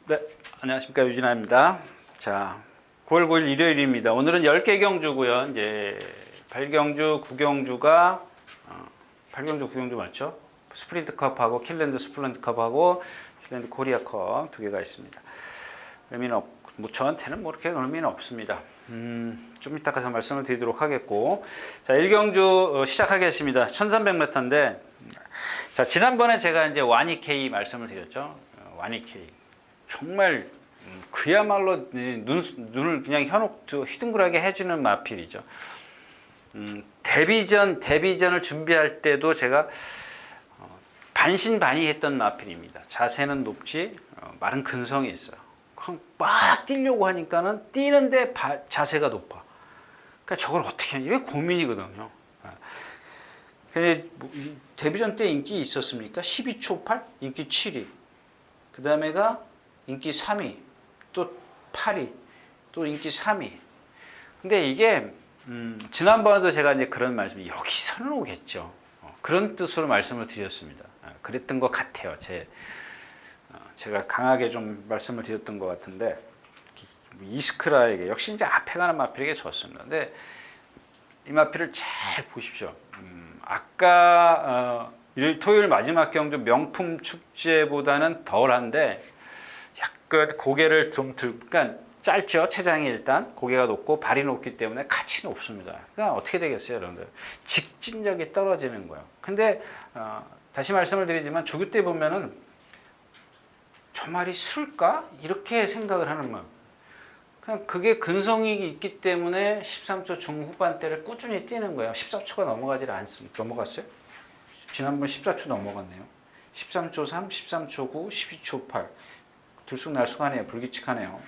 네, 안녕하십니까. 유진아입니다. 자, 9월 9일 일요일입니다. 오늘은 10개 경주고요. 이제 8경주, 9경주가 8경주, 9경주 맞죠? 스프린트컵하고 킬랜드 스플렌드컵하고 킬랜드 코리아컵 두 개가 있습니다. 의미는 뭐 저한테는 뭐 그렇게 의미는 없습니다. 좀 이따 가서 말씀을 드리도록 하겠고, 자, 1경주 시작하겠습니다. 1300m인데, 자, 지난번에 제가 이제 와니케이 말씀을 드렸죠. 와니케이 정말 그야말로 눈을 그냥 휘둥그레하게 해주는 마필이죠. 데뷔전을 준비할 때도 제가 반신반의했던 마필입니다. 자세는 높지 마른 근성이 있어요. 막 뛰려고 하니까는 뛰는데 자세가 높아. 그러니까 저걸 어떻게 하냐, 이게 고민이거든요. 근데 데뷔전 때 인기 있었습니까? 12초 8? 인기 7위. 그 다음에가 인기 3위. 또 8위. 또 인기 3위. 근데 이게 지난번에도 제가 이제 그런 말씀, 여기서는 오겠죠. 그런 뜻으로 말씀을 드렸습니다. 그랬던 것 같아요. 제가 강하게 좀 말씀을 드렸던 것 같은데, 이스크라에게 역시 이제 앞에 가는 마필에게 졌습니다. 근데 이 마필을 잘 보십시오. 아까 토요일 마지막 경주 명품 축제보다는 덜한데 약간 고개를 좀 그러니까 짧죠. 체장이 일단 고개가 높고 발이 높기 때문에 같이 높습니다. 그러니까 어떻게 되겠어요, 여러분들? 직진력이 떨어지는 거예요. 근데 다시 말씀을 드리지만 조교 때 보면은 저 말이 술까? 이렇게 생각을 하는 마음. 그냥 그게 근성이 있기 때문에 13초 중후반대를 꾸준히 뛰는 거예요. 14초가 넘어가질 않습니다. 넘어갔어요? 지난번 14초 넘어갔네요. 13초 3, 13초 9, 12초 8. 들쑥날쑥하네요. 불규칙하네요.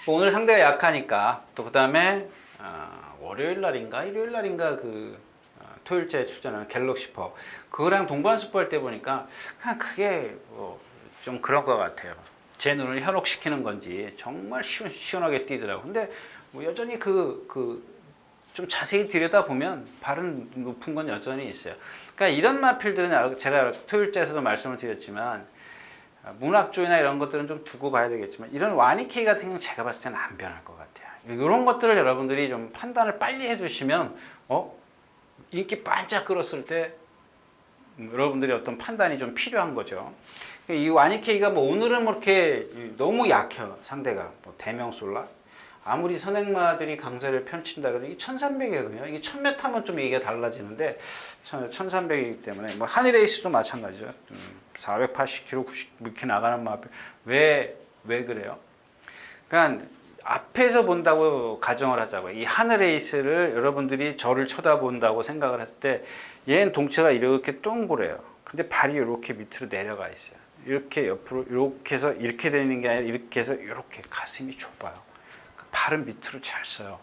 오늘 상대가 약하니까 또 그 다음에 월요일 날인가 일요일 날인가 토요일째 출전하는 갤럭시퍼 그거랑 동반스포 할 때 보니까 그냥 그게 좀 그런 것 같아요. 제 눈을 현혹시키는 건지 정말 시원하게 뛰더라고요. 근데 뭐 여전히 좀 자세히 들여다보면 발은 높은 건 여전히 있어요. 그러니까 이런 마필들은 제가 토요일째에서도 말씀을 드렸지만 문학조이나 이런 것들은 좀 두고 봐야 되겠지만 이런 와니케이 같은 경우는 제가 봤을 때는 안 변할 것 같아요. 이런 것들을 여러분들이 좀 판단을 빨리 해주시면 인기 반짝 끌었을 때 여러분들이 어떤 판단이 좀 필요한 거죠. 이 와니케이가 오늘은 이렇게 너무 약해요. 상대가 대명솔라 아무리 선행마들이 강세를 펼친다 그래도 이게 1300이거든요. 이게 1000m면 좀 얘기가 달라지는데 1300이기 때문에 한일레이스도 마찬가지죠. 480km, 90km 이렇게 나가는 마필 왜 그래요? 그러니까 앞에서 본다고 가정을 하자고요. 이 하늘레이스를 여러분들이 저를 쳐다본다고 생각을 했을 때 얘는 동체가 이렇게 둥그래요. 근데 발이 이렇게 밑으로 내려가 있어요. 이렇게 옆으로 이렇게 해서 이렇게 되는 게 아니라 이렇게 해서 이렇게 가슴이 좁아요. 발은 밑으로 잘 써요.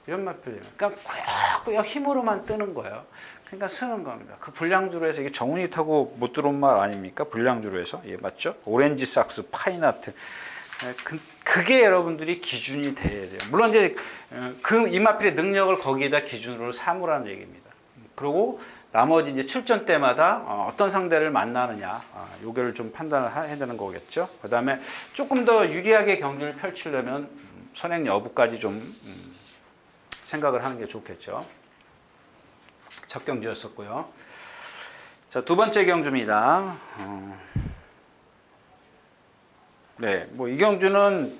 이런 마필이면 그러니까 꾸역꾸역 힘으로만 뜨는 거예요. 그러니까 쓰는 겁니다. 그 불량주로 해서 이게 정운이 타고 못 들어온 말 아닙니까? 불량주로 해서. 예, 맞죠? 오렌지 삭스, 파인아트. 그게 여러분들이 기준이 돼야 돼요. 물론 이제 이 마필의 능력을 거기에다 기준으로 삼으라는 얘기입니다. 그리고 나머지 이제 출전 때마다 어떤 상대를 만나느냐, 요거를 좀 판단을 해야 되는 거겠죠. 그 다음에 조금 더 유리하게 경기를 펼치려면 선행 여부까지 좀 생각을 하는 게 좋겠죠. 첫 경주였었고요. 자, 두 번째 경주입니다. 네, 이 경주는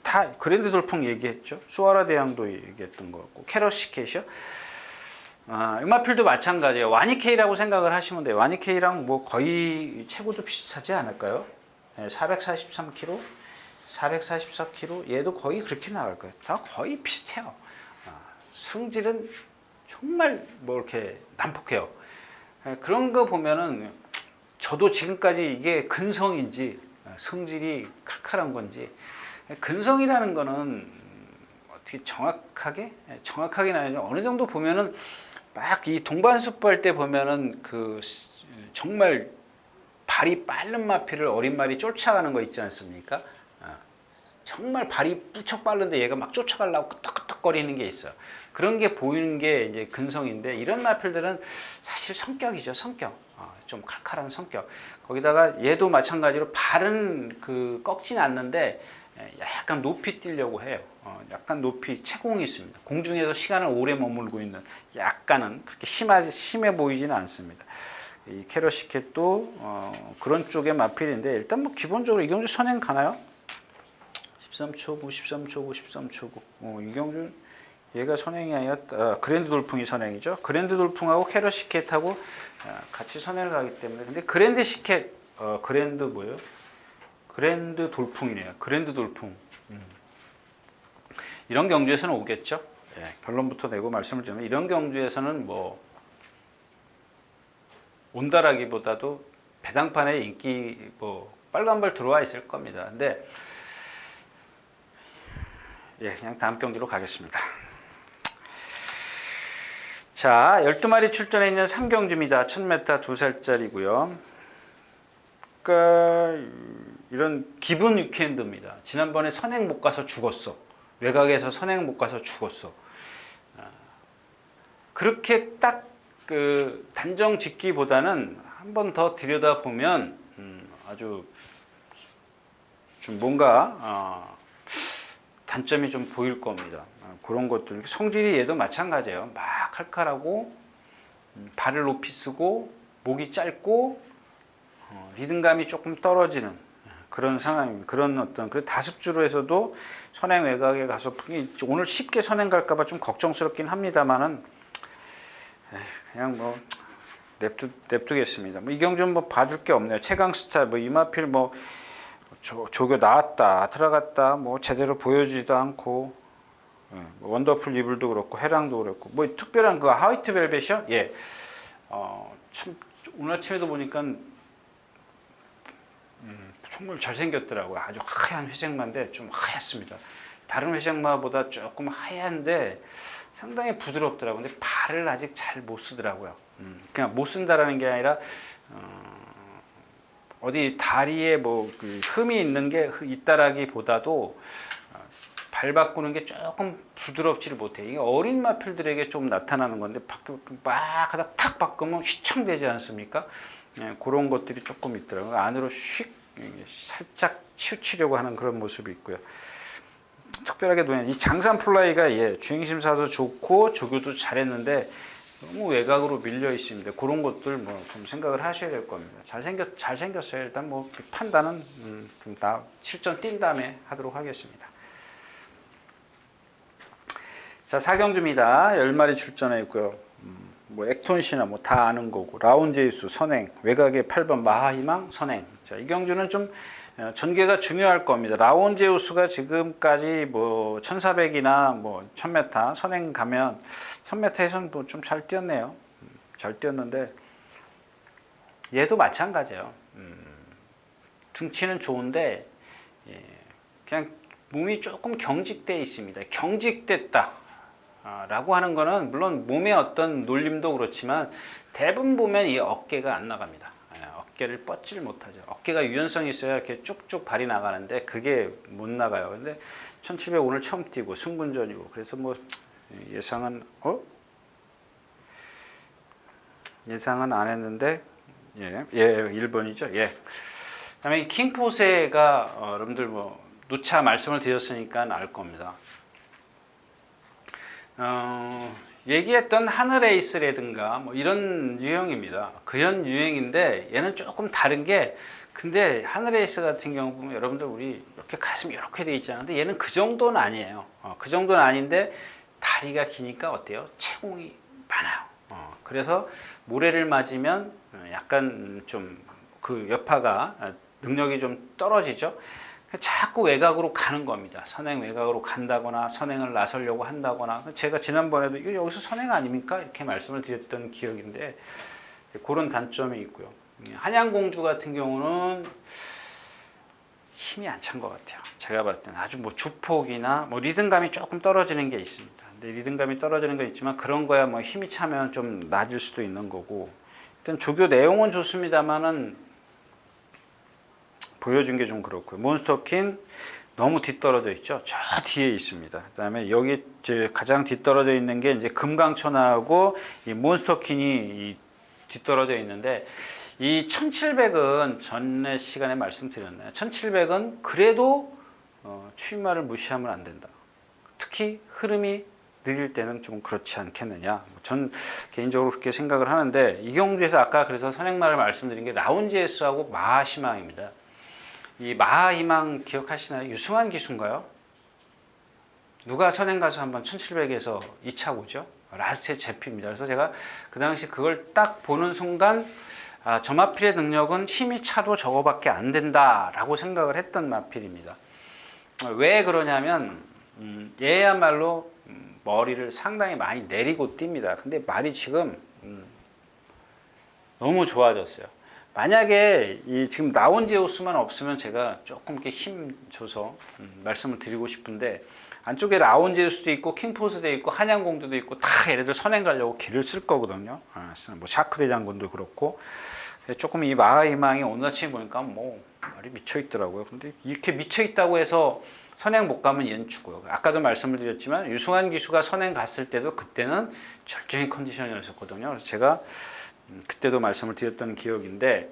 다 그랜드 돌풍 얘기했죠. 수아라 대왕도 얘기했던 거 같고 캐럿시켓이요. 음마필도 마찬가지예요. 와니케이라고 생각을 하시면 돼요. 와니케이랑 거의 체구도 비슷하지 않을까요? 네, 443kg, 444kg, 얘도 거의 그렇게 나갈 거예요. 다 거의 비슷해요. 승질은 정말 이렇게 난폭해요. 그런 거 보면은 저도 지금까지 이게 근성인지 성질이 칼칼한 건지, 근성이라는 거는 어떻게 정확하게는 아니죠. 어느 정도 보면은 막 이 동반습부 할 때 보면은 정말 발이 빠른 마필을 어린 말이 쫓아가는 거 있지 않습니까? 정말 발이 부쩍 빠른데 얘가 막 쫓아가려고 끄떡끄떡거리는 게 있어요. 그런 게 보이는 게 이제 근성인데, 이런 마필들은 사실 성격이죠, 성격. 좀 칼칼한 성격. 거기다가 얘도 마찬가지로 발은 그 꺾진 않는데 약간 높이 뛰려고 해요. 약간 높이 채공이 있습니다. 공중에서 시간을 오래 머물고 있는 약간은 그렇게 심해 보이지는 않습니다. 이 캐럿시캣도 그런 쪽의 마필인데 일단 뭐 기본적으로 이경주 선행 가나요? 13초 9, 13초 9, 13초 9. 이경주 얘가 선행이 아니라 그랜드 돌풍이 선행이죠. 그랜드 돌풍하고 캐럿시캣하고 같이 선행을 가기 때문에 근데 그랜드 시캣 그랜드 뭐예요? 그랜드 돌풍이네요. 그랜드 돌풍. 이런 경주에서는 오겠죠. 예, 결론부터 내고 말씀을 드리면 이런 경주에서는 뭐 온다라기보다도 배당판에 인기 뭐 빨간불 들어와 있을 겁니다. 근데 예, 그냥 다음 경기로 가겠습니다. 자, 12마리 출전해 있는 3경주입니다. 1000m 2살짜리고요. 그러니까 이런 기분 위켄드입니다. 지난번에 선행 못 가서 죽었어. 외곽에서 선행 못 가서 죽었어. 그렇게 딱 그 단정 짓기보다는 한 번 더 들여다보면 아주 좀 뭔가 단점이 좀 보일 겁니다. 그런 것들. 성질이 얘도 마찬가지예요. 막 칼칼하고 발을 높이 쓰고 목이 짧고 리듬감이 조금 떨어지는 그런 상황입니다. 그런 어떤 그 다습주로에서도 선행 외곽에 가서 오늘 쉽게 선행 갈까봐 좀 걱정스럽긴 합니다만은 그냥 뭐 냅두겠습니다. 뭐 이경준 뭐 봐줄 게 없네요. 최강스타 뭐 이마필 뭐 조교 나왔다 들어갔다 뭐 제대로 보여주지도 않고 뭐 원더풀 이블도 그렇고 해랑도 그렇고 뭐 특별한 그 화이트 벨벳이요? 예. 참 오늘 아침에도 보니까 정말 잘생겼더라고요. 아주 하얀 회색마인데 좀 하얗습니다. 다른 회색마보다 조금 하얀데 상당히 부드럽더라고요. 근데 발을 아직 잘 못 쓰더라고요. 그냥 못 쓴다라는 게 아니라 어디 다리에 뭐 그 흠이 있는 게 있다라기보다도 발 바꾸는 게 조금 부드럽지를 못해. 이게 어린 마필들에게 좀 나타나는 건데 막 하다 탁 바꾸면 휘청되지 않습니까? 예, 그런 것들이 조금 있더라고요. 안으로 휙 살짝 치우치려고 하는 그런 모습이 있고요. 특별하게 이 장산 플라이가 예, 주행심사도 좋고 조교도 잘했는데 너무 외곽으로 밀려 있습니다. 그런 것들 뭐 좀 생각을 하셔야 될 겁니다. 잘생겼어요. 일단 뭐 판단은 좀 다 실전 뛴 다음에 하도록 하겠습니다. 자, 4경주입니다. 10마리 출전해 있고요. 뭐 액톤시나 뭐 다 아는 거고 라운제이수 선행 외곽에 8번 마하희망 선행. 자, 이 경주는 좀 전개가 중요할 겁니다. 라온제우스가 지금까지 뭐 1400이나 뭐 1000m 선행 가면 1000m에서는 뭐 좀 잘 뛰었네요. 잘 뛰었는데 얘도 마찬가지예요. 등치는 좋은데 예, 그냥 몸이 조금 경직돼 있습니다. 경직됐다 라고 하는 거는 물론 몸의 어떤 놀림도 그렇지만 대부분 보면 이 어깨가 안 나갑니다. 어깨를 뻗지를 못하죠. 어깨가 유연성이 있어야 이렇게 쭉쭉 발이 나가는데 그게 못 나가요. 근데 1700 오늘 처음 뛰고 승분전이고 그래서 뭐 예상은 예상은 안 했는데 예 1번이죠. 예. 그다음에 킹포세가 여러분들 뭐 누차 말씀을 드렸으니까 알 겁니다. 얘기했던 하늘에이스라든가 뭐 이런 유형입니다. 그런 유형인데 얘는 조금 다른 게 근데 하늘에이스 같은 경우 보면 여러분들 우리 이렇게 가슴이 이렇게 돼 있잖아요. 근데 얘는 그 정도는 아니에요. 그 정도는 아닌데 다리가 기니까 어때요? 체공이 많아요. 그래서 모래를 맞으면 약간 좀 그 여파가 능력이 좀 떨어지죠. 자꾸 외곽으로 가는 겁니다. 선행 외곽으로 간다거나 선행을 나서려고 한다거나 제가 지난번에도 이거 여기서 선행 아닙니까? 이렇게 말씀을 드렸던 기억인데 그런 단점이 있고요. 한양공주 같은 경우는 힘이 안 찬 것 같아요. 제가 봤을 때는 아주 뭐 주폭이나 뭐 리듬감이 조금 떨어지는 게 있습니다. 근데 리듬감이 떨어지는 거 있지만 그런 거야 뭐 힘이 차면 좀 낮을 수도 있는 거고 일단 조교 내용은 좋습니다만은 보여준 게 좀 그렇고요. 몬스터킨 너무 뒤떨어져 있죠. 저 뒤에 있습니다. 그다음에 여기 이제 가장 뒤떨어져 있는 게 이제 금강천하고 이 몬스터킨이 뒤떨어져 있는데 이 1700은 전에 시간에 말씀드렸나요? 1700은 그래도 추임말을 무시하면 안 된다. 특히 흐름이 느릴 때는 좀 그렇지 않겠느냐. 전 개인적으로 그렇게 생각을 하는데 이 경주에서 아까 그래서 선행말을 말씀드린 게 라운지에스하고 마하희망입니다. 이 마하희망 기억하시나요? 유승환 기수인가요? 누가 선행 가서 한번 1700에서 2차 오죠? 라스트에 제피입니다. 그래서 제가 그 당시 그걸 딱 보는 순간 저 마필의 능력은 힘이 차도 저거밖에 안 된다라고 생각을 했던 마필입니다. 왜 그러냐면 얘야말로 머리를 상당히 많이 내리고 뜁니다. 근데 말이 지금 너무 좋아졌어요. 만약에 이 지금 라운지우스만 없으면 제가 조금 이렇게 힘 줘서 말씀을 드리고 싶은데 안쪽에 라운지우스도 있고 킹포스도 있고 한양공주도 있고 다 얘네들 선행 가려고 길을 쓸 거거든요. 뭐 샤크 대장군도 그렇고 조금 이 마하희망이 오늘 아침에 보니까 뭐 말이 미쳐 있더라고요. 근데 이렇게 미쳐 있다고 해서 선행 못 가면 얘는 죽어요. 아까도 말씀을 드렸지만 유승환 기수가 선행 갔을 때도 그때는 절정의 컨디션이었거든요. 그래서 제가 그때도 말씀을 드렸던 기억인데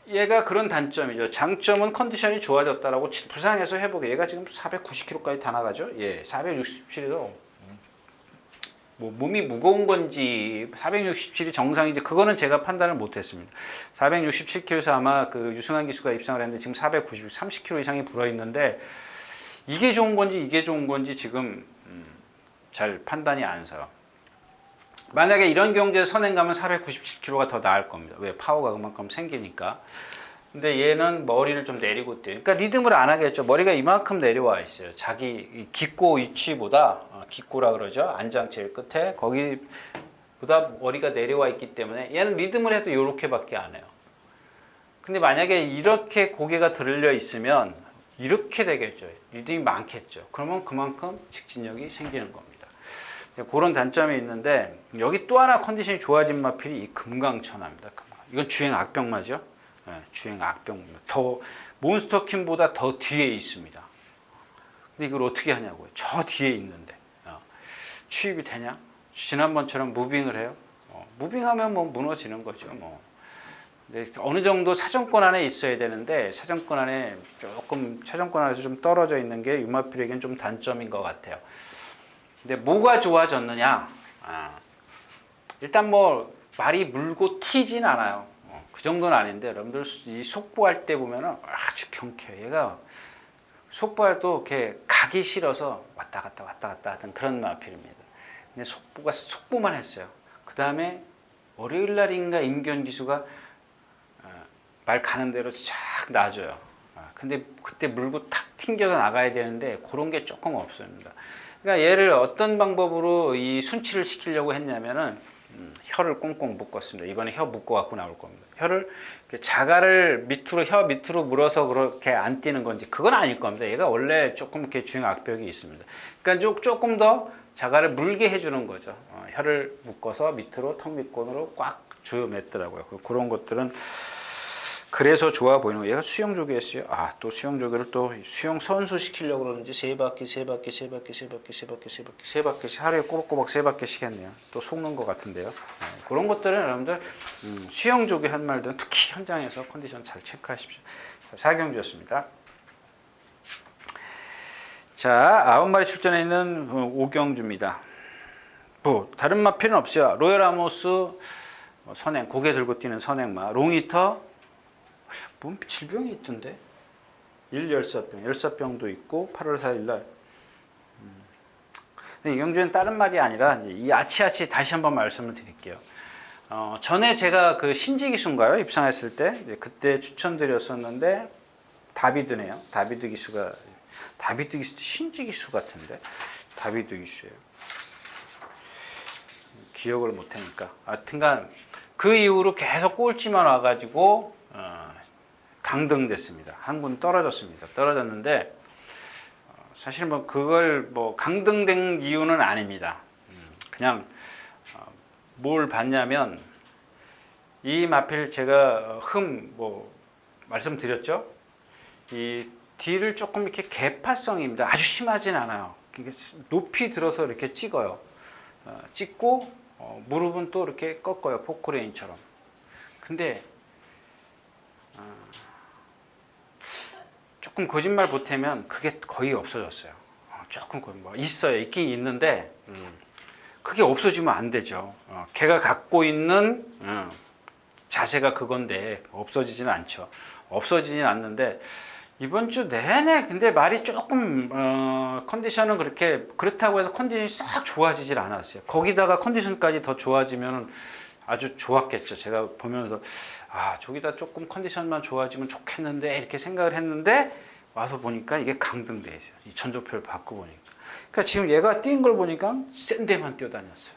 얘가 그런 단점이죠. 장점은 컨디션이 좋아졌다라고 부상에서 회복해. 얘가 지금 490kg까지 다 나가죠. 예, 467에서 뭐 몸이 무거운 건지 467이 정상인지 그거는 제가 판단을 못했습니다. 467kg에서 아마 그 유승환 기수가 입상을 했는데 지금 490, 30kg 이상이 불어 있는데 이게 좋은 건지 이게 좋은 건지 지금 잘 판단이 안 서요. 만약에 이런 경주에 선행 가면 497kg가 더 나을 겁니다. 왜? 파워가 그만큼 생기니까. 근데 얘는 머리를 좀 내리고 뛰어요. 그러니까 리듬을 안 하겠죠. 머리가 이만큼 내려와 있어요. 자기 기꼬 위치보다, 기꼬라 그러죠. 안장 제일 끝에 거기보다 머리가 내려와 있기 때문에 얘는 리듬을 해도 이렇게밖에 안 해요. 근데 만약에 이렇게 고개가 들려 있으면 이렇게 되겠죠. 리듬이 많겠죠. 그러면 그만큼 직진력이 생기는 겁니다. 그런 단점이 있는데 여기 또 하나 컨디션이 좋아진 마필이 이 금강천하입니다. 이건 주행 악병마죠. 네, 주행 악병마. 더 몬스터킴보다 더 뒤에 있습니다. 근데 이걸 어떻게 하냐고요. 저 뒤에 있는데 취입이 되냐? 지난번처럼 무빙을 해요. 무빙하면 뭐 무너지는 거죠. 뭐. 근데 어느 정도 사정권 안에 있어야 되는데 사정권 안에 조금 사정권 안에서 좀 떨어져 있는 게 유마필에겐 좀 단점인 것 같아요. 근데 뭐가 좋아졌느냐? 일단 뭐 말이 물고 튀진 않아요. 그 정도는 아닌데 여러분들 이 속보할 때 보면은 아주 경쾌해. 얘가 속보할 때 이렇게 가기 싫어서 왔다 갔다 하던 그런 마필입니다. 근데 속보만 했어요. 그 다음에 월요일 날인가 임기현 기수가 말 가는 대로 쫙 놔줘요. 근데 그때 물고 탁 튕겨서 나가야 되는데 그런 게 조금 없습니다. 그러니까 얘를 어떤 방법으로 이 순치를 시키려고 했냐면은 혀를 꽁꽁 묶었습니다. 이번에 혀 묶어 갖고 나올 겁니다. 혀를 자갈을 혀 밑으로 물어서 그렇게 안 뛰는 건지 그건 아닐 겁니다. 얘가 원래 조금 이렇게 주행 악벽이 있습니다. 그러니까 조금 더 자갈을 물게 해주는 거죠. 혀를 묶어서 밑으로 턱 밑권으로 꽉 조여맸더라고요. 그런 것들은 그래서 좋아 보이는 거예요. 얘가 수영조교 했어요. 또 수영조교를 또 수영 선수 시키려고 그러는지 세 바퀴씩 하루에 꼬박꼬박 세 바퀴씩 했네요. 또 속는 것 같은데요. 그런 것들은 여러분들 수영조교 한 말들은 특히 현장에서 컨디션 잘 체크하십시오. 사경주였습니다. 자, 9마리 출전해 있는 오경주입니다. 뭐 다른 마필은 없어요. 로열 아모스 선행, 고개 들고 뛰는 선행마, 롱히터 뭔 질병이 있던데? 열사병도 있고 8월 4일 날. 이 경주는 다른 말이 아니라 이 아치아치 다시 한번 말씀을 드릴게요. 전에 제가 그 신지기수인가요? 입상했을 때 그때 추천드렸었는데 다비드네요. 다비드 기수 신지기수 같은데 다비드 기수예요. 기억을 못하니까. 하여튼간 그 이후로 계속 꼴찌만 와가지고 강등됐습니다. 한 군 떨어졌습니다. 떨어졌는데 사실 뭐 그걸 뭐 강등된 이유는 아닙니다. 그냥 뭘 봤냐면 이 마필 제가 뭐 말씀드렸죠. 이 뒤를 조금 이렇게 개파성입니다. 아주 심하진 않아요. 높이 들어서 이렇게 찍어요. 찍고 무릎은 또 이렇게 꺾어요. 포크레인처럼. 근데 조금 거짓말 보태면 그게 거의 없어졌어요. 조금 뭐 있어요. 있긴 있는데 그게 없어지면 안 되죠. 걔가 갖고 있는 자세가 그건데 없어지지는 않죠. 없어지진 않는데 이번 주 내내 근데 말이 조금 컨디션은 그렇다고 해서 컨디션이 싹 좋아지질 않았어요. 거기다가 컨디션까지 더 좋아지면 아주 좋았겠죠. 제가 보면서 저기다 조금 컨디션만 좋아지면 좋겠는데 이렇게 생각을 했는데 와서 보니까 이게 강등돼 있어요. 이 전조표를 바꿔보니까. 그러니까 지금 얘가 뛴 걸 보니까 센 데만 뛰어다녔어요.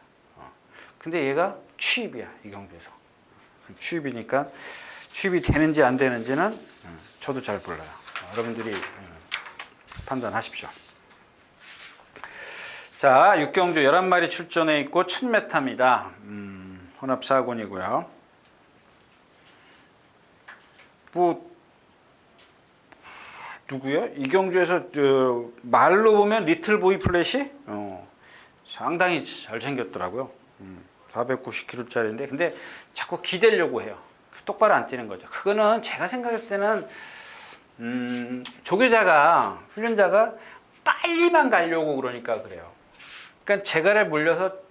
근데 얘가 취입이야. 이 경주에서. 취입이니까 취입이 되는지 안 되는지는 저도 잘 몰라요. 여러분들이 판단하십시오. 자, 육경주 11마리 출전해 있고 1000m입니다. 혼합 4군이고요. 누구요? 이경주에서 말로 보면 리틀 보이 플랫이 상당히 잘생겼더라고요. 490kg짜리인데 근데 자꾸 기대려고 해요. 똑바로 안 뛰는 거죠. 그거는 제가 생각할 때는 조교자가 훈련자가 빨리만 가려고 그러니까 그래요. 그러니까 제가를 물려서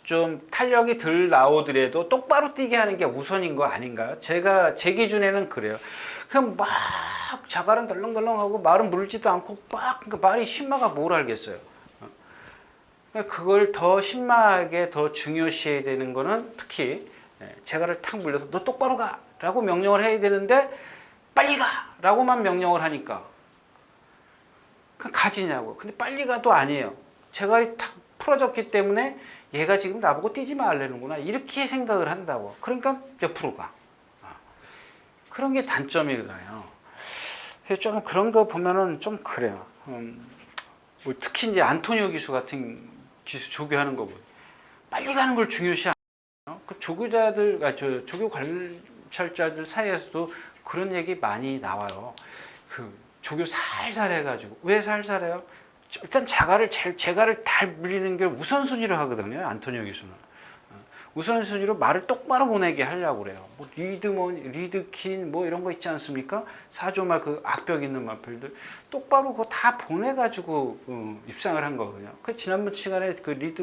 좀 탄력이 덜 나오더라도 똑바로 뛰게 하는 게 우선인 거 아닌가요? 제 기준에는 그래요. 그냥 막 자갈은 덜렁덜렁하고 말은 물지도 않고 그러니까 말이 신마가 뭘 알겠어요. 그러니까 그걸 더 신마하게 더 중요시해야 되는 거는 특히 제가를 탁 물려서 너 똑바로 가! 라고 명령을 해야 되는데 빨리 가! 라고만 명령을 하니까 그냥 가지냐고. 근데 빨리 가도 아니에요. 제갈이 탁 풀어졌기 때문에 얘가 지금 나보고 뛰지 말라는구나 이렇게 생각을 한다고. 그러니까 옆으로 가. 그런 게 단점이거든요. 그래서 좀 그런 거 보면은 좀 그래요. 뭐 특히 이제 안토니오 기수 같은 기수 조교하는 거 보면 빨리 가는 걸 중요시 하죠. 그 조교자들, 조교 관찰자들 사이에서도 그런 얘기 많이 나와요. 그 조교 살살 해가지고 왜 살살해요? 일단 제가를 잘 물리는 게 우선순위로 하거든요. 안토니오 기수는 우선순위로 말을 똑바로 보내게 하려고 그래요. 뭐 리드 킨 뭐 이런 거 있지 않습니까? 사조말 그 악벽 있는 말들들 똑바로 그거 다 보내가지고 입상을 한 거거든요. 그 지난번 시간에 그 리드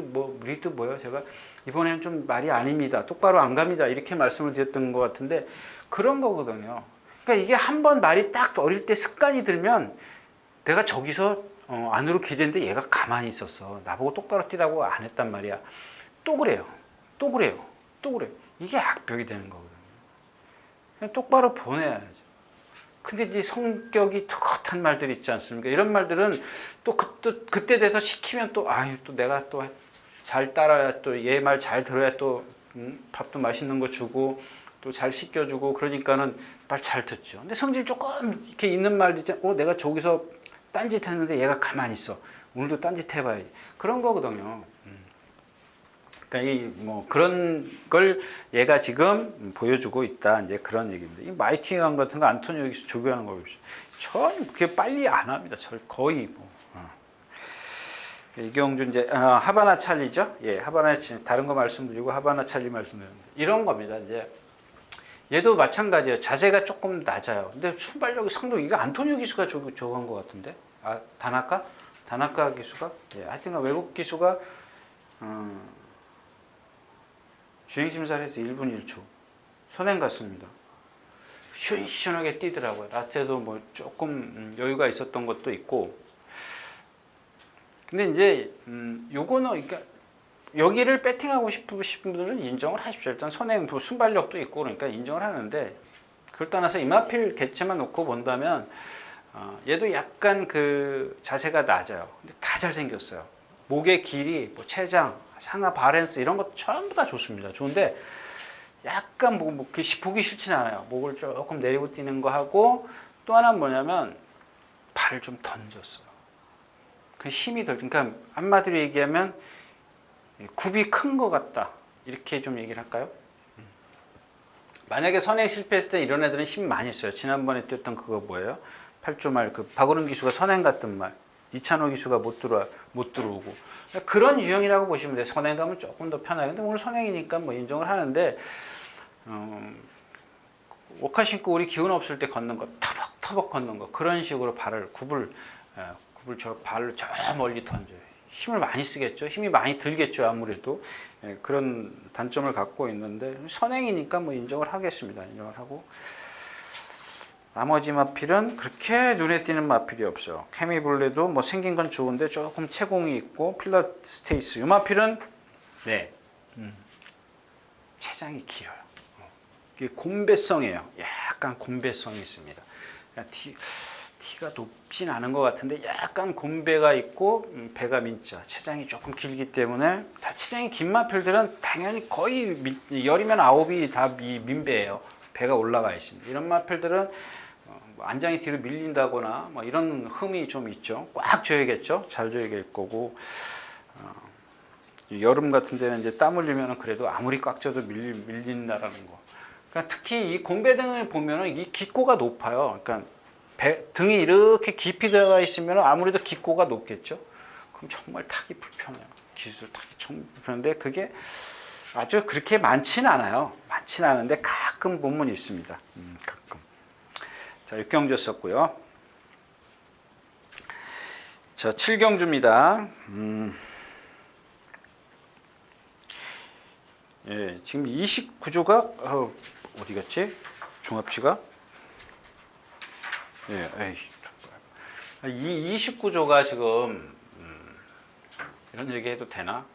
뭐요? 제가 이번에는 좀 말이 아닙니다. 똑바로 안 갑니다. 이렇게 말씀을 드렸던 것 같은데 그런 거거든요. 그러니까 이게 한번 말이 딱 어릴 때 습관이 들면 내가 저기서 안으로 기대는데 얘가 가만히 있었어. 나보고 똑바로 뛰라고 안 했단 말이야. 또 그래요. 이게 악벽이 되는 거거든요. 그냥 똑바로 보내야죠. 근데 이제 성격이 툭한 말들 있지 않습니까? 이런 말들은 또 그때 돼서 시키면 또 내가 또 잘 따라야 또 얘 말 잘 들어야 또 밥도 맛있는 거 주고 또 잘 시켜주고 그러니까는 말 잘 듣죠. 근데 성질 조금 이렇게 있는 말도 있잖아요. 내가 저기서 딴짓 했는데 얘가 가만히 있어. 오늘도 딴짓 해봐야지. 그런 거거든요. 그러니까 뭐 그런 걸 얘가 지금 보여주고 있다. 이제 그런 얘기입니다. 이 마이팅한 같은 거 안토니오 기수 조교하는 거 보십시오. 전 그렇게 빨리 안 합니다. 거의 뭐. 이경주 이제 하바나 찰리죠. 예, 하바나 찰리 다른 거 말씀드리고 하바나 찰리 말씀드립니다. 이런 겁니다. 이제 얘도 마찬가지예요. 자세가 조금 낮아요. 근데 순발력이 상당히 이거 안토니오 기수가 저거 한 것 같은데. 다나카 기수가 예, 하여튼간 외국 기수가 주행심사를 해서 1분 1초 선행 갔습니다. 시원시원하게 뛰더라고요. 라스트에도 뭐 조금 여유가 있었던 것도 있고. 근데 이제 요거는 그러니까 여기를 배팅하고 싶으신 분들은 인정을 하십시오. 일단 선행 순발력도 있고 그러니까 인정을 하는데 그걸 떠나서 이마필 개체만 놓고 본다면 얘도 약간 그 자세가 낮아요. 근데 다 잘생겼어요. 목의 길이, 뭐 체장, 상하 바랜스 이런 것 전부 다 좋습니다. 좋은데 약간 보기 싫진 않아요. 목을 조금 내리고 뛰는 거 하고 또 하나는 뭐냐면 발을 좀 던졌어요. 그 힘이 그러니까 한마디로 얘기하면 굽이 큰 것 같다. 이렇게 좀 얘기를 할까요? 만약에 선행 실패했을 때 이런 애들은 힘 많이 써요. 지난번에 뛰었던 그거 뭐예요? 8조 말 그 박오른 기수가 선행 갔던 말. 이찬호 기수가 못 들어오고 그런 유형이라고 보시면 돼요. 선행 가면 조금 더 편하게. 근데 오늘 선행이니까 뭐 인정을 하는데 워커 신고 우리 기운 없을 때 걷는 거, 터벅터벅 걷는 거, 그런 식으로 발을 굽을 저 발을 저 멀리 던져요. 힘을 많이 쓰겠죠. 힘이 많이 들겠죠. 아무래도 그런 단점을 갖고 있는데 선행이니까 뭐 인정을 하겠습니다. 인정을 하고 나머지 마필은 그렇게 눈에 띄는 마필이 없어요. 케미블레도 뭐 생긴 건 좋은데 조금 채공이 있고 필라스테이스 이 마필은 네 체장이 길어요. 이게 곰배성이에요. 약간 곰배성이 있습니다. 티가 높진 않은 것 같은데 약간 곰배가 있고 배가 민자, 체장이 조금 길기 때문에 다 체장이 긴 마필들은 당연히 거의 열이면 9이 다 민배예요. 배가 올라가 있습니다. 이런 마필들은 안장이 뒤로 밀린다거나 뭐 이런 흠이 좀 있죠. 꽉 조여야겠죠. 잘 조여야 될 거고 여름 같은 데는 이제 땀 흘리면 그래도 아무리 꽉 쪄도 밀린다라는 거. 그러니까 특히 이 곰배등을 보면은 이 기꼬가 높아요. 그러니까 등이 이렇게 깊이 들어가 있으면 아무래도 기꼬가 높겠죠. 그럼 정말 타기 불편해요. 기술 타기 정말 불편한데 그게 아주 그렇게 많지는 않아요. 많지는 않은데 가끔 보면 있습니다. 가끔. 자, 6경주 썼고요. 자, 7경주입니다. 예, 지금 29조가 어디 갔지? 종합지가? 예, 이 29조가 지금 이런 얘기해도 되나?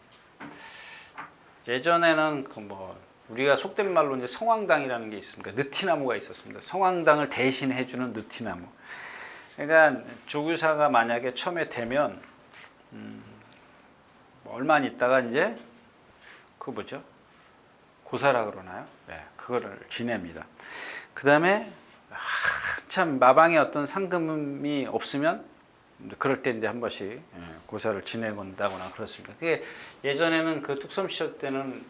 예전에는 그 뭐 우리가 속된 말로 이제 성황당이라는 게 있습니다. 느티나무가 있었습니다. 성황당을 대신해주는 느티나무. 그러니까 조교사가 만약에 처음에 되면 얼마 안 있다가 이제 그 뭐죠? 고사라 그러나요? 네, 그거를 지냅니다. 그 다음에 참 마방에 어떤 상금이 없으면 그럴 때 이제 한 번씩 고사를 지내건다거나 그렇습니다. 그게 예전에는 그 뚝섬 시절 때는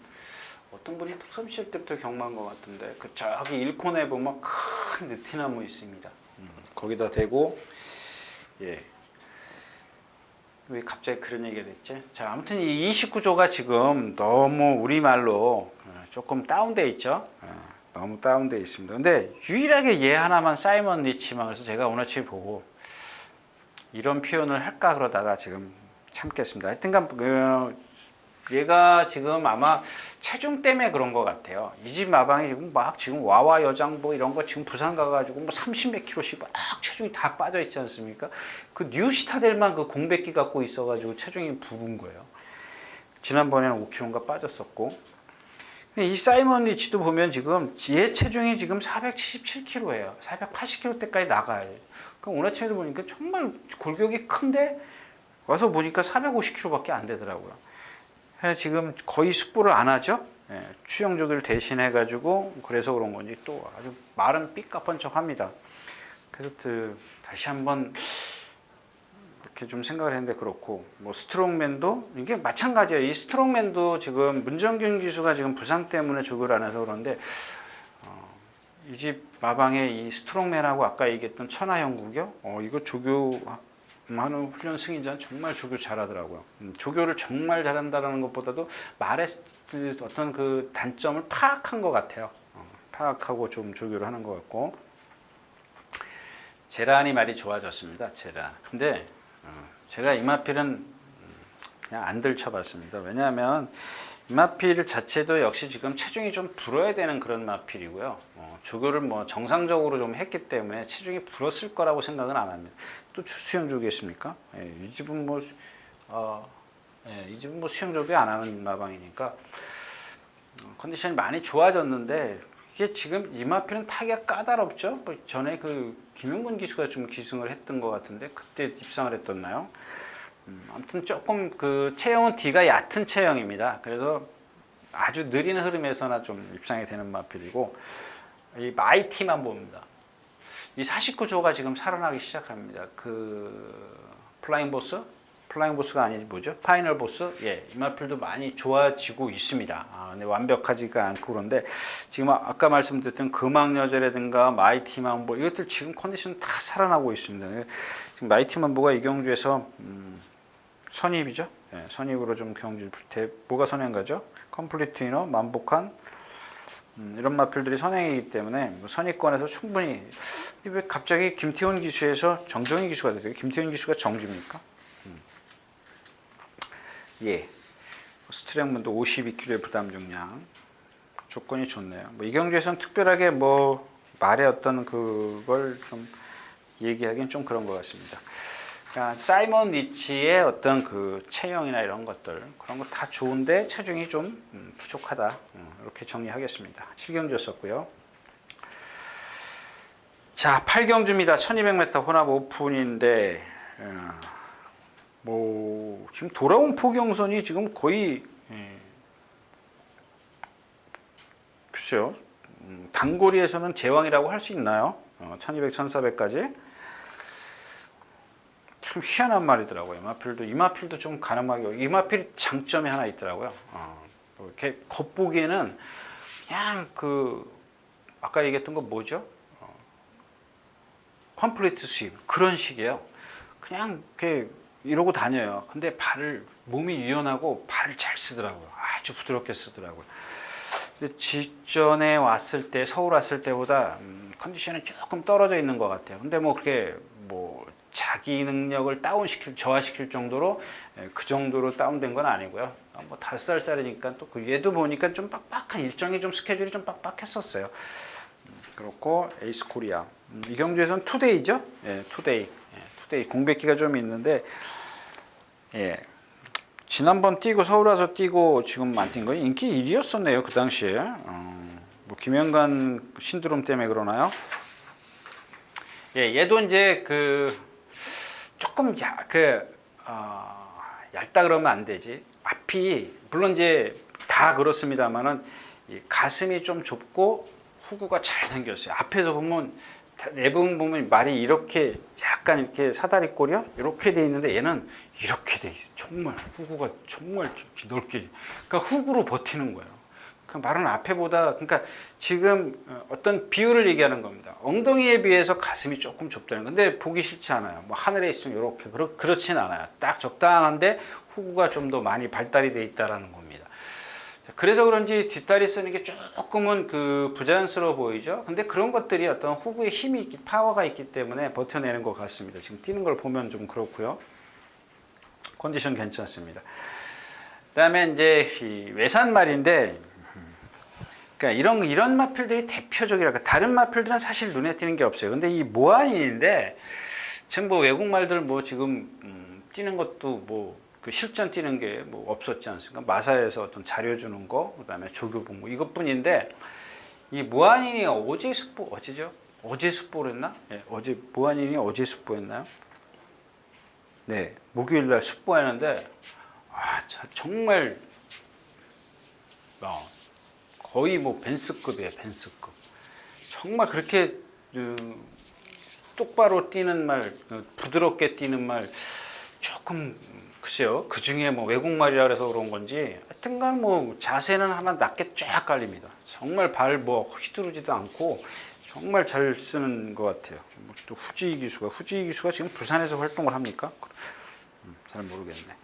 어떤 분이 뚝섬 시절 때부터 경험한 것 같은데 그 저기 일콘에 보면 큰 느티나무 있습니다. 거기다 대고 예. 왜 갑자기 그런 얘기가 됐지? 자, 아무튼 이 29조가 지금 너무 우리말로 조금 다운돼 있죠. 너무 다운돼 있습니다. 근데 유일하게 얘 하나만 사이먼 니치만 그래서 제가 오늘 아침에 보고 이런 표현을 할까 그러다가 지금 참겠습니다. 하여튼간 얘가 지금 아마 체중 때문에 그런 것 같아요. 이 집 마방이 지금 막 지금 와와 여장보 이런 거 지금 부산 가가지고 뭐 30몇 킬로씩 막 체중이 다 빠져 있지 않습니까? 그 뉴시타델만 그 공백기 갖고 있어가지고 체중이 부른 거예요. 지난번에는 5킬로인가 빠졌었고. 이 사이먼 리치도 보면 지금 얘 체중이 지금 477kg예요. 480kg대까지 나가요. 그럼 오늘 아침에도 보니까 정말 골격이 큰데 와서 보니까 450kg밖에 안 되더라고요. 지금 거의 숙부를 안 하죠. 추영조기를 대신해가지고 그래서 그런 건지 또 아주 말은 삐까뻔쩍합니다. 그래서 다시 한번 이렇게 좀 생각을 했는데 그렇고 뭐 스트롱맨도 이게 마찬가지예요. 이 스트롱맨도 지금 문정균 기수가 지금 부상 때문에 조교를 안 해서 그런데 이 집 마방에 이 스트롱맨하고 아까 얘기했던 천하형국이요. 이거 조교하는 훈련 승인자는 정말 조교 잘하더라고요. 조교를 정말 잘한다는 것보다도 말의 어떤 그 단점을 파악한 것 같아요. 파악하고 좀 조교를 하는 것 같고 제란이 말이 좋아졌습니다. 제란. 근데 제가 이마필은 그냥 안 들쳐봤습니다. 왜냐하면 이마필 자체도 역시 지금 체중이 좀 불어야 되는 그런 마필이고요. 조교를 뭐 정상적으로 좀 했기 때문에 체중이 불었을 거라고 생각은 안 합니다. 또 수영 조교겠습니까? 이 집은 뭐 이 집은 뭐 수영 조교 안 하는 마방이니까 컨디션이 많이 좋아졌는데 이게 지금 이마필은 타기가 까다롭죠. 뭐 전에 그 김용근 기수가 좀 기승을 했던 것 같은데 그때 입상을 했었나요? 아무튼 조금 그 체형은 D가 얕은 체형입니다. 그래서 아주 느린 흐름에서나 좀 입상이 되는 마필이고 이 마이티만 봅니다. 이 49조가 지금 살아나기 시작합니다. 그 플라잉 보스가 아니지 뭐죠? 파이널 보스? 예, 이 마필도 많이 좋아지고 있습니다. 근데 완벽하지가 않고 그런데 지금 아까 말씀드렸던 금왕여제라든가 마이티만보 이것들 지금 컨디션 다 살아나고 있습니다. 지금 마이티만보가 이 경주에서 선입이죠. 선입으로 좀 경주 뭐가 선행가죠? 컴플리트 위너, 만복한 이런 마필들이 선행이기 때문에 뭐 선의권에서 충분히. 왜 갑자기 김태훈 기수에서 정정희 기수가 되죠? 김태훈 기수가 정지입니까? 예. 스트렝문도 52kg의 부담 중량 조건이 좋네요. 뭐 이 경주에서는 특별하게 뭐 말의 어떤 그걸 좀 얘기하기는 좀 그런 것 같습니다. 그러니까 사이먼 리치의 어떤 그 체형이나 이런 것들 그런 거 다 좋은데 체중이 좀 부족하다. 이렇게 정리하겠습니다. 7경주였었고요. 자, 8경주입니다. 1200m 혼합 오픈인데 뭐 지금 돌아온 포경선이 지금 거의 글쎄요. 단거리에서는 제왕이라고 할 수 있나요? 1200, 1400까지. 참 희한한 말이더라고요. 이마필도 좀 가늠하게. 이마필 장점이 하나 있더라고요. 이렇게 겉보기에는 그냥 그 아까 얘기했던 거 뭐죠? 컴플리트 스윕 그런 식이에요. 그냥 이렇게 이러고 다녀요. 근데 몸이 유연하고 발을 잘 쓰더라고요. 아주 부드럽게 쓰더라고요. 근데 직전에 왔을 때, 서울 왔을 때보다 컨디션이 조금 떨어져 있는 것 같아요. 근데 뭐 그렇게 뭐 자기 능력을 저하시킬 정도로 그 정도로 다운된 건 아니고요. 뭐 5살짜리니까 또 그 얘도 보니까 좀 빡빡한 일정이 좀 스케줄이 좀 빡빡했었어요. 그렇고 에이스 코리아 이 경주에서는 투데이죠. 예, 투데이 공백기가 좀 있는데 예. 지난번 뛰고 서울 와서 뛰고 지금 안 뛴 거 인기 1위였었네요 그 당시에. 뭐 김영관 신드롬 때문에 그러나요? 예, 얘도 이제 그 조금 얇다 그러면 안 되지. 앞이 물론 이제 다 그렇습니다만은 가슴이 좀 좁고 후구가 잘 생겼어요. 앞에서 보면 내부분 보면 말이 이렇게 약간 이렇게 사다리꼴이요 이렇게 돼 있는데 얘는 이렇게 돼 있어요. 정말 후구가 정말 넓게. 그러니까 후구로 버티는 거예요. 그 말은 앞에보다 그러니까 지금 어떤 비율을 얘기하는 겁니다. 엉덩이에 비해서 가슴이 조금 좁다는 건데 보기 싫지 않아요. 뭐 하늘에 있으면 이렇게 그렇진 않아요. 딱 적당한데 후구가 좀 더 많이 발달이 돼 있다라는 겁니다. 그래서 그런지 뒷다리 쓰는 게 조금은 그 부자연스러워 보이죠. 근데 그런 것들이 어떤 후구에 힘이 있기, 파워가 있기 때문에 버텨내는 것 같습니다. 지금 뛰는 걸 보면 좀 그렇고요. 컨디션 괜찮습니다. 그다음에 이제 이 외산말인데, 그러니까 이런 마필들이 대표적이랄까. 다른 마필들은 사실 눈에 띄는 게 없어요. 근데 이 모아닌인데 지금 뭐 외국 말들 뭐 지금 뛰는 것도 뭐 그 실전 뛰는 게 뭐 없었지 않습니까? 마사에서 어떤 자료 주는 거, 그다음에 조교본 뭐 이것뿐인데 이 모아닌이 어제 어제죠? 어제 숙보했나? 네, 어제 모아닌이 어제 숙보했나요? 네, 목요일 날 숙보했는데 정말 거의 뭐 벤스급이에요, 벤스급. 정말 그렇게 똑바로 뛰는 말, 부드럽게 뛰는 말 조금 글쎄요. 그 중에 뭐 외국말이라 그래서 그런 건지 하여튼간 뭐 자세는 하나 낮게 쫙 깔립니다. 정말 발 뭐 휘두르지도 않고 정말 잘 쓰는 것 같아요. 또 후지희 기수가 지금 부산에서 활동을 합니까? 잘 모르겠네.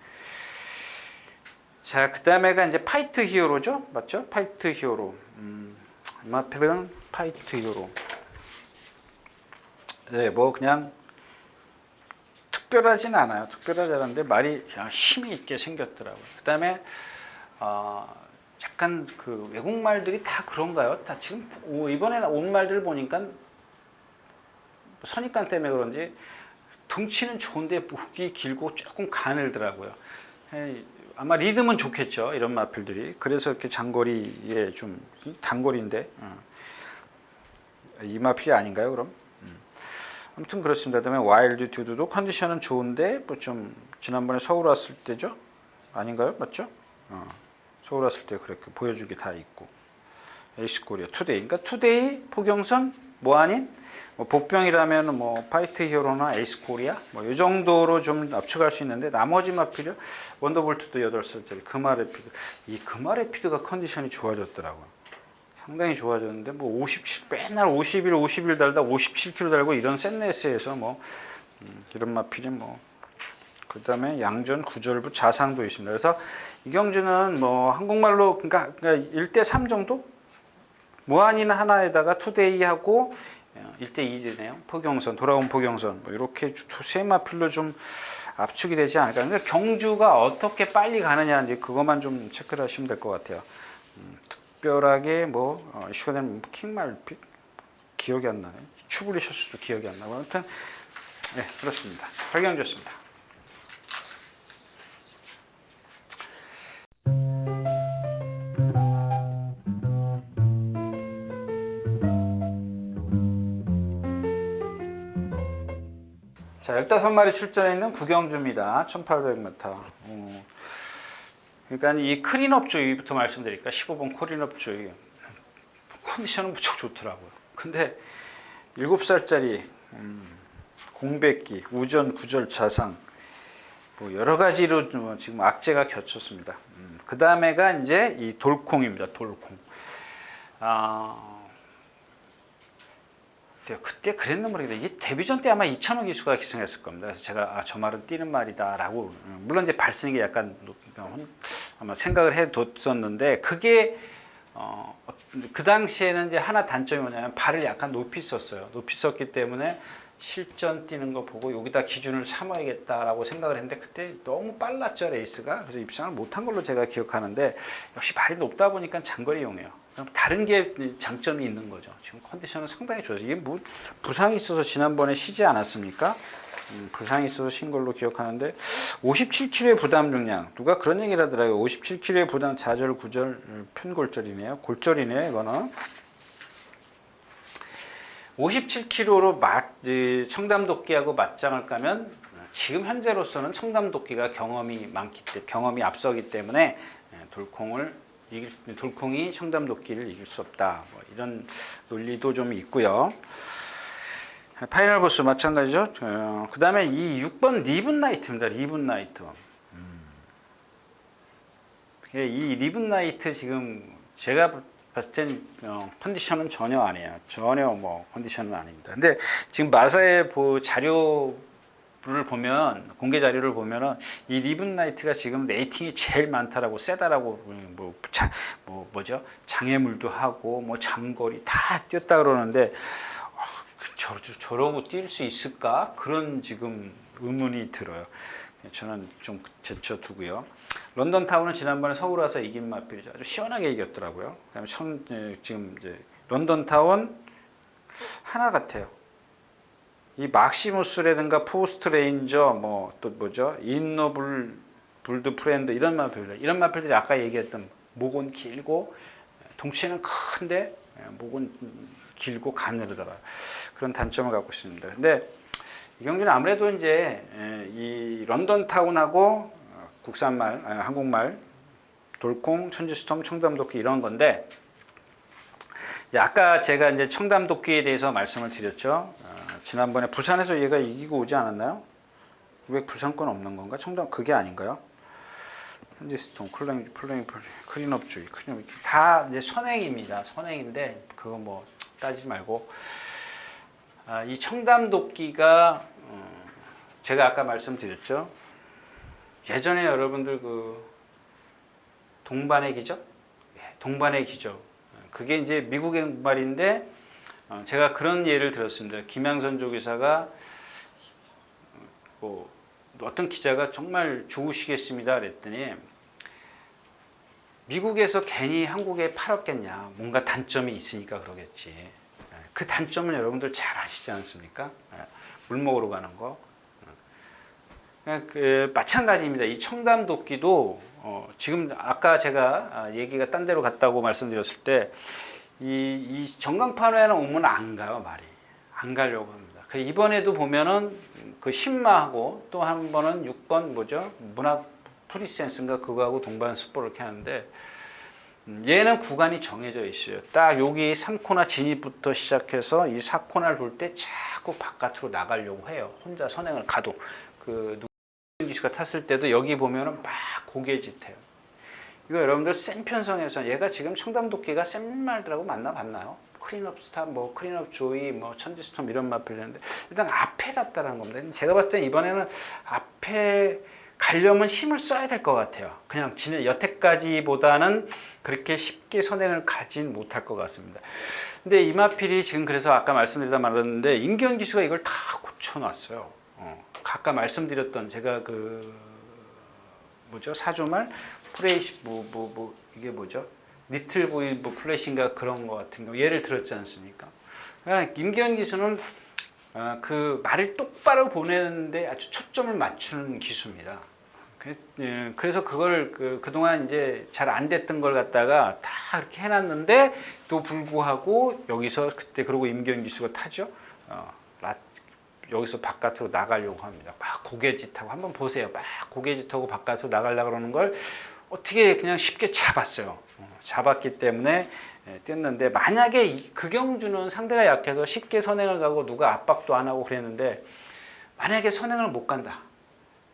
자, 그 다음에가 이제 파이트 히어로죠? 맞죠? 파이트 히어로. 마필은 파이트 히어로. 네, 뭐 그냥 특별하진 않아요. 특별하지 않은데 말이 그냥 힘이 있게 생겼더라고요. 그 다음에 약간 그 외국 말들이 다 그런가요? 다 지금 이번에 온 말들 보니까 선입관 때문에 그런지 덩치는 좋은데 목이 길고 조금 가늘더라고요. 아마 리듬은 좋겠죠. 이런 마필들이. 그래서 이렇게 장거리에 좀 단거리인데 이 마필이 아닌가요? 그럼? 아무튼 그렇습니다. 그다음에 와일드 듀드도 컨디션은 좋은데 뭐 좀 지난번에 서울 왔을 때죠? 아닌가요? 맞죠? 서울 왔을 때 그렇게 보여준 게 다 있고. 에이스 코리아 투데이. 그러니까 투데이, 포경선, 모아닌, 뭐 복병이라면 뭐 파이트 히어로나 에이스 코리아 뭐 이 정도로 좀 압축할 수 있는데 나머지 마필요. 원더볼트도 8살짜리 금아레피드. 이 금아레피드가 컨디션이 좋아졌더라고요. 상당히 좋아졌는데 뭐 57 맨날 51 달다 57kg 달고 이런 샌레스에서 뭐 이런 마필이 뭐 그다음에 양전 구절부 자상도 있습니다. 그래서 이 경주는 뭐 한국말로 그러니까 1대3 정도 무한인 하나에다가 투데이하고 1대2네요. 포경선, 돌아온 포경선 뭐 이렇게 세 마필로 좀 압축이 되지 않을까. 그러니까 경주가 어떻게 빨리 가느냐 이제 그것만 좀 체크를 하시면 될 것 같아요. 특별하게 뭐 이슈가 되는 킹말 기억이 안 나네. 추블리셔스도 기억이 안 나고 아무튼 네, 그렇습니다. 팔경주였습니다. 자, 15마리 출전해 있는 구경주입니다. 1800m. 그러니까 이 클린업 주의부터 말씀드릴까? 15번 클린업 주의. 컨디션은 무척 좋더라고요. 근데 7살짜리 공백기, 우전, 구절, 자상 뭐 여러 가지로 지금 악재가 겹쳤습니다. 그 다음에가 이제 이 돌콩입니다. 돌콩. 그때 그랬나 모르겠는데 이게 데뷔전 때 아마 이천호 기수가 기승했을 겁니다. 그래서 제가 저 말은 뛰는 말이다라고 물론 이제 발성이 약간 아마 생각을 해뒀었는데 그게 그 당시에는 이제 하나 단점이 뭐냐면 발을 약간 높이 썼어요. 높이 썼기 때문에 실전 뛰는 거 보고 여기다 기준을 삼아야겠다라고 생각을 했는데 그때 너무 빨랐죠 레이스가. 그래서 입상을 못한 걸로 제가 기억하는데 역시 발이 높다 보니까 장거리용이에요. 다른 게 장점이 있는 거죠. 지금 컨디션은 상당히 좋아요. 이게 뭐 부상이 있어서 지난번에 쉬지 않았습니까? 부상이 있어서 쉰 걸로 기억하는데 57kg의 부담 중량 누가 그런 얘기를 하더라고요. 57kg의 부담 좌절 구절 편골절이네요. 골절이네요. 이거는 57kg로 청담도끼하고 맞짱을 까면 지금 현재로서는 청담도끼가 경험이 앞서기 때문에 돌콩이 청담도끼를 이길 수 없다. 뭐 이런 논리도 좀 있고요. 파이널 보스 마찬가지죠. 그 다음에 이 6번 리븐나이트입니다. 리븐나이트. 이 리븐나이트 지금 제가 봤을 땐 컨디션은 전혀 아니에요. 전혀 뭐 컨디션은 아닙니다. 근데 지금 마사의 자료를 보면 공개 자료를 보면은 이 리븐나이트가 지금 레이팅이 제일 많다라고 세다라고 뭐죠 장애물도 하고 뭐 장거리 다 뛰었다 그러는데 저러고 뛸 수 있을까 그런 지금 의문이 들어요. 저는 좀 제쳐두고요. 런던 타운은 지난번에 서울 와서 이긴 마필이죠. 아주 시원하게 이겼더라고요. 그다음에 지금 이제 런던 타운 하나 같아요. 이 막시무스라든가 포스트 레인저 뭐 또 뭐죠 인노블 불드 프렌드 이런 마필들이 아까 얘기했던 목은 길고 덩치는 큰데 목은 길고 가늘더라 그런 단점을 갖고 있습니다. 근데 이 경기는 아무래도 이제 이 런던 타운하고 국산말, 한국말, 돌콩, 천지스톰, 청담도끼 이런 건데 아까 제가 이제 청담도끼에 대해서 말씀을 드렸죠. 지난번에 부산에서 얘가 이기고 오지 않았나요? 왜 부산권 없는 건가? 청담 그게 아닌가요? 천지스톰, 클린업주의, 다 이제 선행입니다. 선행인데 그거 뭐 따지지 말고 이 청담도끼가 제가 아까 말씀드렸죠. 예전에 여러분들 그 동반의 기적, 동반의 기적 그게 이제 미국의 말인데 제가 그런 예를 들었습니다. 김양선 조기사가 뭐 어떤 기자가 정말 좋으시겠습니다 그랬더니 미국에서 괜히 한국에 팔았겠냐 뭔가 단점이 있으니까 그러겠지. 그 단점은 여러분들 잘 아시지 않습니까? 물 먹으러 가는 거. 마찬가지입니다. 이 청담도끼도 지금 아까 제가 얘기가 딴 데로 갔다고 말씀드렸을 때 이 전광판에는 오면 안 가요. 말이 안 가려고 합니다. 이번에도 보면은 그 신마하고 또 한 번은 6번 뭐죠? 문학 프리센스인가 그거하고 동반 습보를 이렇게 하는데 얘는 구간이 정해져 있어요. 딱 여기 3코나 진입부터 시작해서 이 4코나를 돌 때 자꾸 바깥으로 나가려고 해요. 혼자 선행을 가도 그 기수가 탔을 때도 여기 보면은 막 고개짓해요. 이거 여러분들 센 편성에서 얘가 지금 청담도끼가 센 말들하고 만나봤나요? 클린업 스타, 뭐 클린업 조이, 뭐 천지스톰 이런 마필이었는데 일단 앞에 갔다라는 겁니다. 제가 봤을 때 이번에는 앞에 가려면 힘을 써야 될 것 같아요. 그냥 여태까지보다는 그렇게 쉽게 선행을 가진 못할 것 같습니다. 근데 이마필이 지금 그래서 아까 말씀드리다 말았는데 임기현 기수가 이걸 다 고쳐놨어요. 아까 말씀드렸던 제가 사주말 프레이시 이게 뭐죠? 리틀 보이 플래시인가 그런 거 같은 거 예를 들었지 않습니까? 그러니까 임기현 기수는 그 말을 똑바로 보내는데 아주 초점을 맞추는 기수입니다. 그래서 그걸 그동안 이제 잘 안 됐던 걸 갖다가 다 이렇게 해놨는데 또 불구하고 여기서 그때 그러고 임기현 기수가 타죠. 여기서 바깥으로 나가려고 합니다. 막 고개짓하고 한번 보세요. 막 고개짓하고 바깥으로 나가려고 그러는 걸 어떻게 그냥 쉽게 잡았어요. 잡았기 때문에 뛰었는데 만약에 그 경주는 상대가 약해서 쉽게 선행을 가고 누가 압박도 안 하고 그랬는데 만약에 선행을 못 간다.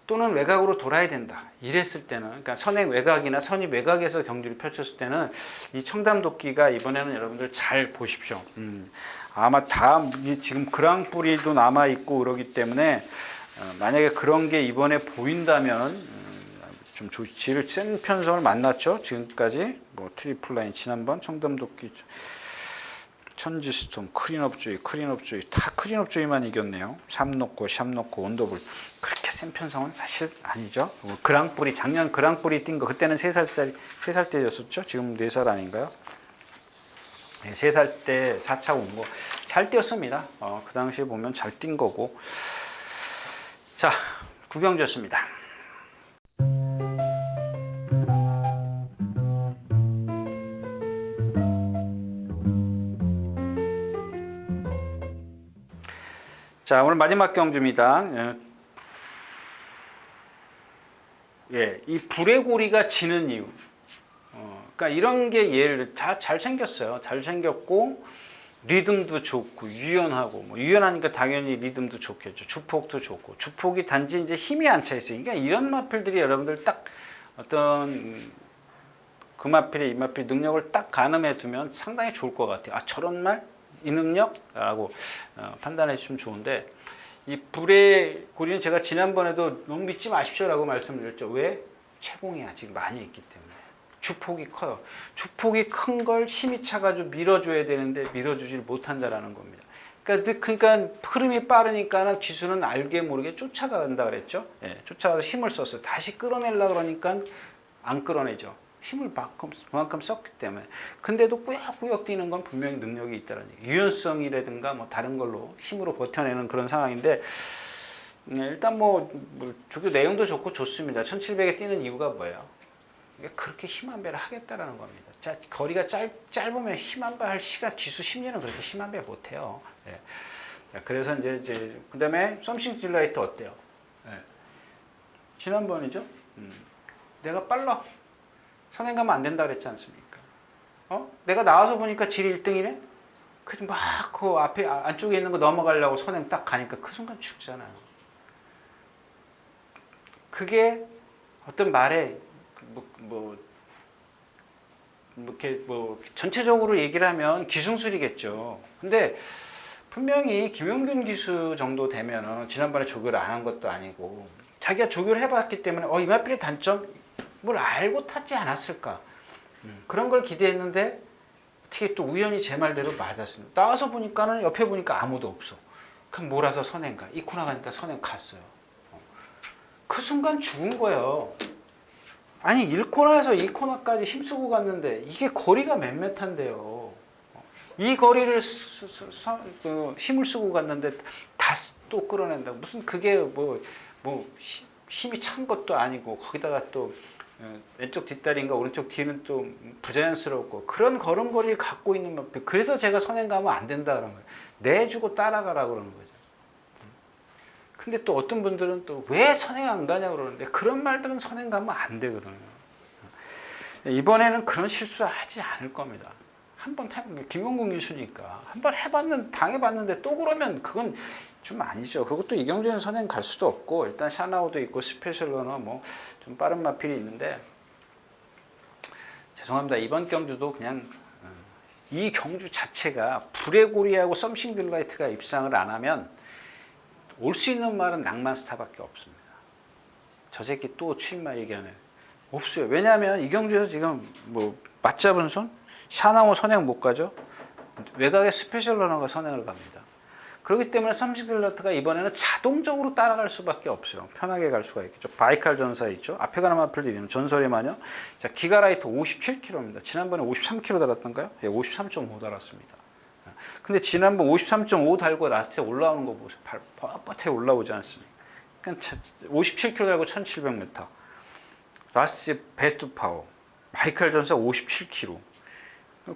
또는 외곽으로 돌아야 된다. 이랬을 때는 그러니까 선행 외곽이나 선입 외곽에서 경주를 펼쳤을 때는 이 청담도끼가 이번에는 여러분들 잘 보십시오. 아마 지금 그랑뿌리도 남아 있고 그러기 때문에 만약에 그런 게 이번에 보인다면 좀 질을 센 편성을 만났죠. 지금까지 뭐 트리플 라인 지난번 청담도끼 천지스톰, 크린업주의 다 크린업주의만 이겼네요. 샵 놓고 원더블 그렇게 센 편성은 사실 아니죠. 그랑뿌리 작년 그랑뿌리 뛴 거 그때는 3살 때였었죠. 지금 4살 아닌가요? 3살 때 4차 온 거 잘 뛰었습니다. 그 당시에 보면 잘 뛴 거고. 자, 구경주였습니다. 자, 오늘 마지막 경주입니다. 이 불의 고리가 지는 이유. 그러니까 이런 게 예를 다 잘 생겼어요. 잘 생겼고 리듬도 좋고 유연하고 유연하니까 당연히 리듬도 좋겠죠. 주폭도 좋고 주폭이 단지 이제 힘이 안 차 있어요. 그러니까 이런 마필들이 여러분들 딱 어떤 그 마필의 이 마필 능력을 딱 가늠해 두면 상당히 좋을 것 같아요. 저런 말? 이 능력라고 판단해 주시면 좋은데 이 불의 고리는 제가 지난번에도 너무 믿지 마십시오라고 말씀드렸죠. 왜? 채공이 아직 많이 있기 때문에 주폭이 커요. 주폭이 큰 걸 힘이 차가지고 밀어줘야 되는데 밀어주질 못한다라는 겁니다. 그러니까 흐름이 빠르니까는 기수는 알게 모르게 쫓아간다 그랬죠. 쫓아가서 힘을 썼어요. 다시 끌어내려고 그러니까 안 끌어내죠. 힘을 그만큼 썼기 때문에. 근데도 꾸역꾸역 뛰는 건 분명히 능력이 있다는 얘기. 유연성이라든가 다른 걸로 힘으로 버텨내는 그런 상황인데 일단 주교 내용도 좋고 좋습니다. 1700에 뛰는 이유가 뭐예요? 그렇게 힘 한 배를 하겠다라는 겁니다. 자, 거리가 짧으면 힘 한 배 할 시간 기수 심리는 그렇게 힘 한 배 못해요. 그래서 이제 그다음에 썸씽 딜라이트 어때요? 지난번이죠. 내가 빨라. 선행 가면 안 된다 그랬지 않습니까? 내가 나와서 보니까 질이 1등이네? 그래도 그 앞에 안쪽에 있는 거 넘어가려고 선행 딱 가니까 그 순간 죽잖아요. 그게 어떤 말에 이렇게 전체적으로 얘기를 하면 기승술이겠죠. 근데 분명히 김용균 기수 정도 되면은 지난번에 조교를 안 한 것도 아니고 자기가 조교를 해봤기 때문에 이마필의 단점 뭘 알고 탔지 않았을까 그런 걸 기대했는데 어떻게 또 우연히 제 말대로 맞았습니다. 나와서 보니까는 옆에 보니까 아무도 없어. 그럼 몰아서 선행 가. 이 코너 가니까 선행 갔어요. 그 순간 죽은 거예요. 아니 1코너에서 2코너까지 힘쓰고 갔는데 이게 거리가 몇 메타인데요. 이 거리를 힘을 쓰고 갔는데 다 또 끌어낸다. 무슨 그게 힘이 찬 것도 아니고 거기다가 또 왼쪽 뒷다리인가 오른쪽 뒤는 또 부자연스럽고 그런 걸음걸이를 갖고 있는 마필. 그래서 제가 선행 가면 안 된다 그런 거예요. 내주고 따라가라고 그러는 거죠. 근데 또 어떤 분들은 또 왜 선행 안 가냐고 그러는데 그런 말들은 선행 가면 안 되거든요. 이번에는 그런 실수 하지 않을 겁니다. 한번 해본 김용gun 교수니까 한번 당해봤는데 또 그러면 그건 좀 아니죠. 그리고 또 이경주는 선행 갈 수도 없고 일단 샤나우도 있고 스페셜러너 좀 빠른 마필이 있는데 죄송합니다. 이번 경주도 그냥 이 경주 자체가 불의 고리하고 썸씽 딜라이트가 입상을 안 하면 올 수 있는 말은 낭만 스타밖에 없습니다. 저 새끼 또 추임말 얘기하네. 없어요. 왜냐하면 이경주에서 지금 뭐 맞잡은 손, 샤나오 선행 못 가죠. 외곽에 스페셜 러너가 선행을 갑니다. 그렇기 때문에 삼식딜러트가 이번에는 자동적으로 따라갈 수밖에 없어요. 편하게 갈 수가 있겠죠. 바이칼 전사 있죠. 앞에 가는 마필도 이름 전설의 마녀. 자, 기가라이트 57km입니다. 지난번에 53km 달았던가요? 예, 53.5 달았습니다. 근데 지난번 53.5 달고 라스트에 올라오는 거 보세요. 발 뻣뻣하게 올라오지 않습니까? 그러니까 57km 달고 1700m. 라스트에 배투 파워. 바이칼 전사 57km.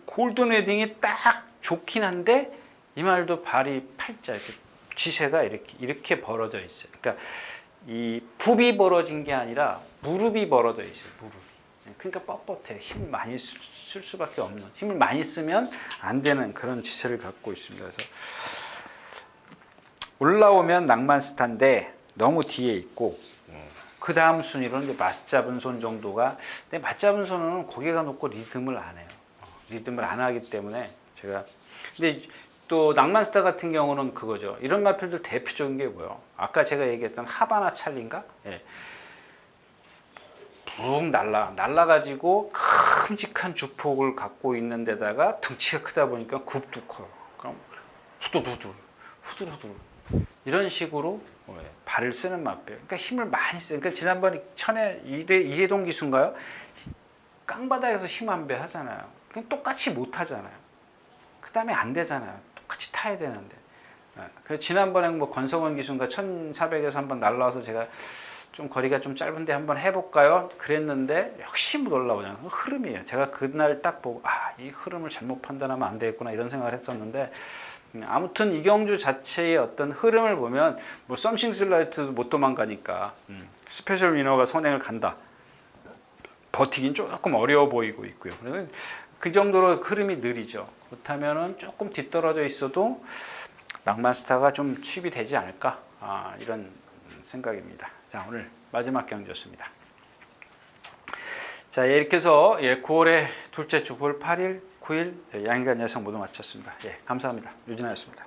골든 웨딩이 딱 좋긴 한데 이 말도 발이 팔자 이렇게 지세가 이렇게 벌어져 있어요. 그러니까 이 굽이 벌어진 게 아니라 무릎이 벌어져 있어요. 무릎이. 그러니까 뻣뻣해. 힘을 많이 쓸 수밖에 없는. 힘을 많이 쓰면 안 되는 그런 지세를 갖고 있습니다. 그래서 올라오면 낭만스타인데 너무 뒤에 있고 그 다음 순위로 이제 맞잡은 손 정도가. 근데 맞잡은 손은 고개가 높고 리듬을 안 해요. 리듬을 안 하기 때문에 제가. 근데 또 낭만스타 같은 경우는 그거죠. 이런 마필들 대표적인 게 뭐예요? 아까 제가 얘기했던 하바나 찰리인가? 예. 붕 날라가지고 큼직한 주폭을 갖고 있는 데다가 등치가 크다 보니까 굽도 커요. 그럼 후두루두 이런 식으로 발을 쓰는 마필. 그러니까 힘을 많이 써요. 그러니까 지난번 천에 이재동 기수인가요? 깡바닥에서 힘 안 배 하잖아요. 그럼 똑같이 못 하잖아요. 그 다음에 안 되잖아요. 똑같이 타야 되는데. 그래서 지난번에 뭐 권성원 기수인가 1400에서 한번 날라와서 제가 좀 거리가 좀 짧은데 한번 해볼까요? 그랬는데 역시 못 올라오잖아요. 흐름이에요. 제가 그날 딱 보고 이 흐름을 잘못 판단하면 안 되겠구나 이런 생각을 했었는데 아무튼 이경주 자체의 어떤 흐름을 보면 뭐 썸씽 슬라이트도 못 도망가니까 스페셜 위너가 선행을 간다. 버티긴 조금 어려워 보이고 있고요. 그 정도로 흐름이 느리죠. 그렇다면은 조금 뒤떨어져 있어도 낭만스타가 좀 취입이 되지 않을까 이런 생각입니다. 자, 오늘 마지막 경기였습니다. 자, 이렇게 해서 9월의 둘째 주 9월 8일, 9일 양일간 야상 모두 마쳤습니다. 감사합니다. 유진아였습니다.